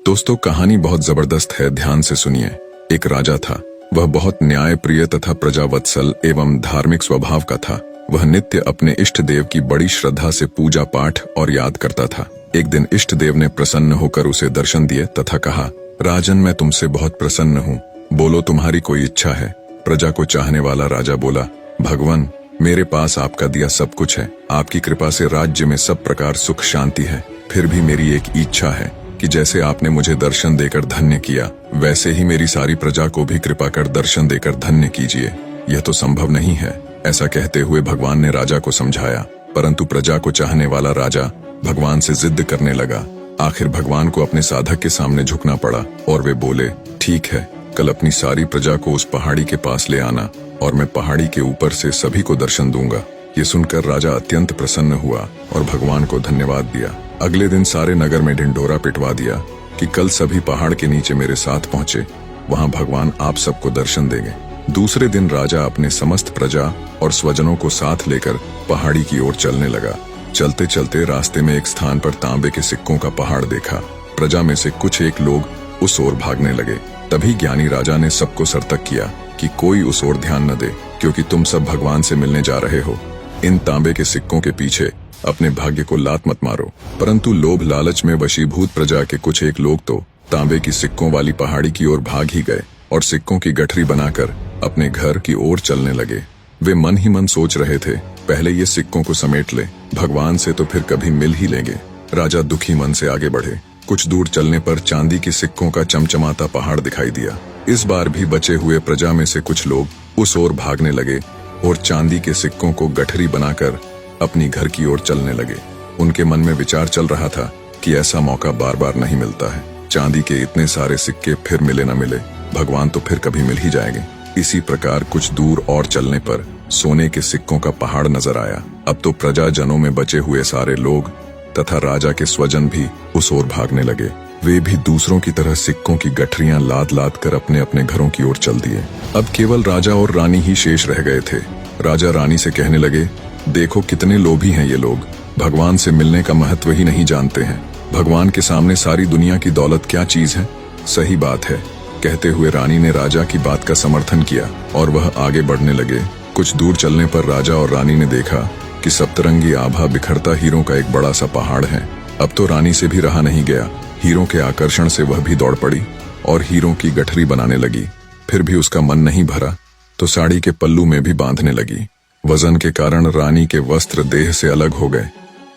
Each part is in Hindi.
दोस्तों, कहानी बहुत जबरदस्त है, ध्यान से सुनिए। एक राजा था। वह बहुत न्यायप्रिय तथा प्रजावत्सल एवं धार्मिक स्वभाव का था। वह नित्य अपने इष्ट देव की बड़ी श्रद्धा से पूजा पाठ और याद करता था। एक दिन इष्ट देव ने प्रसन्न होकर उसे दर्शन दिए तथा कहा, राजन, मैं तुमसे बहुत प्रसन्न हूँ, बोलो तुम्हारी कोई इच्छा है। प्रजा को चाहने वाला राजा बोला, भगवान, मेरे पास आपका दिया सब कुछ है। आपकी कृपा से राज्य में सब प्रकार सुख शांति है। फिर भी मेरी एक इच्छा है कि जैसे आपने मुझे दर्शन देकर धन्य किया, वैसे ही मेरी सारी प्रजा को भी कृपा कर दर्शन देकर धन्य कीजिए। यह तो संभव नहीं है। ऐसा कहते हुए भगवान ने राजा को समझाया, परंतु प्रजा को चाहने वाला राजा भगवान से जिद करने लगा। आखिर भगवान को अपने साधक के सामने झुकना पड़ा और वे बोले, ठीक है, कल अपनी सारी प्रजा को उस पहाड़ी के पास ले आना और मैं पहाड़ी के ऊपर से सभी को दर्शन दूंगा। ये सुनकर राजा अत्यंत प्रसन्न हुआ और भगवान को धन्यवाद दिया। अगले दिन सारे नगर में ढिंढोरा पिटवा दिया कि कल सभी पहाड़ के नीचे मेरे साथ पहुंचे, वहां भगवान आप सबको दर्शन देंगे। दूसरे दिन राजा अपने समस्त प्रजा और स्वजनों को साथ लेकर पहाड़ी की ओर चलने लगा। चलते चलते रास्ते में एक स्थान पर तांबे के सिक्कों का पहाड़ देखा। प्रजा में से कुछ एक लोग उस ओर भागने लगे। तभी ज्ञानी राजा ने सबको सर्तक किया कि कोई उस ओर ध्यान न दे, क्योंकि तुम सब भगवान से मिलने जा रहे हो। इन तांबे के सिक्कों के पीछे अपने भाग्य को लात मत मारो। परंतु लोभ लालच में वशीभूत प्रजा के कुछ एक लोग तो तांबे की सिक्कों वाली पहाड़ी की ओर भाग ही गए और सिक्कों की गठरी बनाकर अपने घर की ओर चलने लगे। वे मन ही मन सोच रहे थे, पहले ये सिक्कों को समेट ले, भगवान से तो फिर कभी मिल ही लेंगे। राजा दुखी मन से आगे बढ़े। कुछ दूर चलने पर चांदी के सिक्कों का चमचमाता पहाड़ दिखाई दिया। इस बार भी बचे हुए प्रजा में से कुछ लोग उस ओर भागने लगे और चांदी के सिक्कों को गठरी बनाकर अपनी घर की ओर चलने लगे। उनके मन में विचार चल रहा था कि ऐसा मौका बार बार नहीं मिलता है। चांदी के इतने सारे सिक्के फिर मिले न मिले, भगवान तो फिर कभी मिल ही जाएंगे। इसी प्रकार कुछ दूर और चलने पर सोने के सिक्कों का पहाड़ नजर आया। अब तो प्रजाजनों में बचे हुए सारे लोग तथा राजा के स्वजन भी उस ओर भागने लगे। वे भी दूसरों की तरह सिक्कों की गठरियां लाद लाद कर अपने अपने घरों की ओर चल दिए। अब केवल राजा और रानी ही शेष रह गए थे। राजा रानी से कहने लगे, देखो कितने लोभी हैं ये लोग, भगवान से मिलने का महत्व ही नहीं जानते हैं। भगवान के सामने सारी दुनिया की दौलत क्या चीज है। सही बात है, कहते हुए रानी ने राजा की बात का समर्थन किया और वह आगे बढ़ने लगे। कुछ दूर चलने पर राजा और रानी ने देखा कि सप्तरंगी आभा बिखरता हीरों का एक बड़ा सा पहाड़ है। अब तो रानी से भी रहा नहीं गया। हीरों के आकर्षण से वह भी दौड़ पड़ी और हीरों की गठरी बनाने लगी। फिर भी उसका मन नहीं भरा तो साड़ी के पल्लू में भी बांधने लगी। वजन के कारण रानी के वस्त्र देह से अलग हो गए,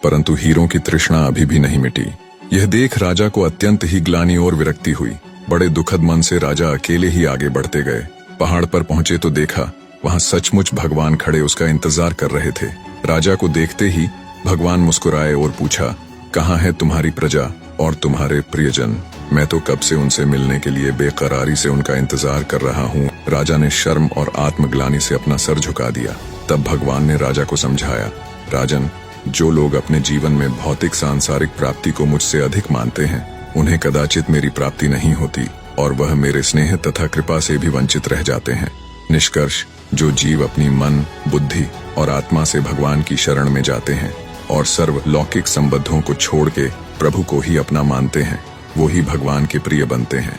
परंतु हीरों की तृष्णा अभी भी नहीं मिटी। यह देख राजा को अत्यंत ही ग्लानि और विरक्ति हुई। बड़े दुखद मन से राजा अकेले ही आगे बढ़ते गए। पहाड़ पर पहुंचे तो देखा वहां सचमुच भगवान खड़े उसका इंतजार कर रहे थे। राजा को देखते ही भगवान मुस्कुराए और पूछा, कहाँ है तुम्हारी प्रजा और तुम्हारे प्रियजन? मैं तो कब से उनसे मिलने के लिए बेकरारी से उनका इंतजार कर रहा हूँ। राजा ने शर्म और आत्मग्लानि से अपना सर झुका दिया। तब भगवान ने राजा को समझाया, राजन, जो लोग अपने जीवन में भौतिक सांसारिक प्राप्ति को मुझसे अधिक मानते हैं, उन्हें कदाचित मेरी प्राप्ति नहीं होती और वह मेरे स्नेह तथा कृपा से भी वंचित रह जाते हैं। निष्कर्ष, जो जीव अपनी मन, बुद्धि और आत्मा से भगवान की शरण में जाते हैं और सर्व लौकिक संबंधों को छोड़ के प्रभु को ही अपना मानते हैं, वो ही भगवान के प्रिय बनते हैं।